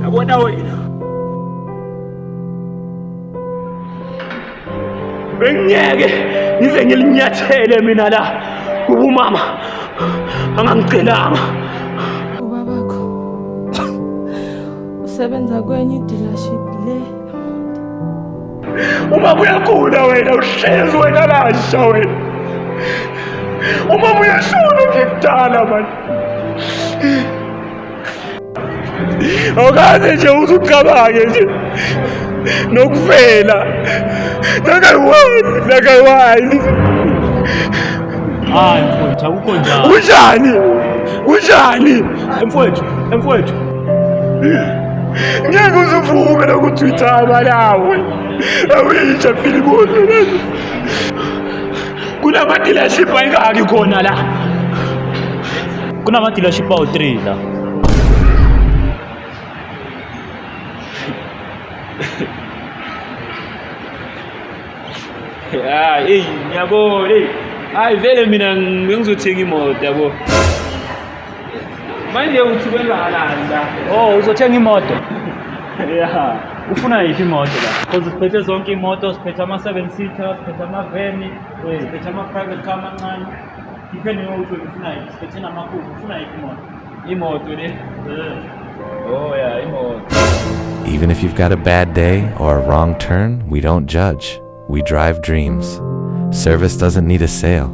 Yabona wena, bengiyeke ngize ngilinyathele mina la kuba umama angangicelanga. Ubabakho usebenza kwenye i-dealership le. Umama uyagula wena, uhlezi wena lasha wena. Umama uyashona ngekudala manje. Awukaze nje uzucabange nje nokufela. Nakayiwazi. Hayi mfowethu, akukho njalo. Kunjani? Mfowethu. Ngeke uzuvume nokuthi uyithaba nawe. Awuyitsha Philiponi. Kunama-dealership ayingaki khona la? Kunama-dealership awu-3 la. Hayi, ngiyabona. Hayi vele mina ngizothenga imoto yabo. Manje uthi kwenzakalani la? Oh, uzothenga imoto? Yeah. Ufuna yiphi imoto la? Because siphethe zonke imoto, siphethe ama-7 seater, siphethe ama-van, siphethe ama-private car amancane. Depending ukuthi ufuna yiphi, siphethe namakhulu, ufuna yiphi imoto? Imoto le. Oh yeah, imoto. Even if you've got a bad day or a wrong turn, we don't judge. We drive dreams. Service doesn't need a sale.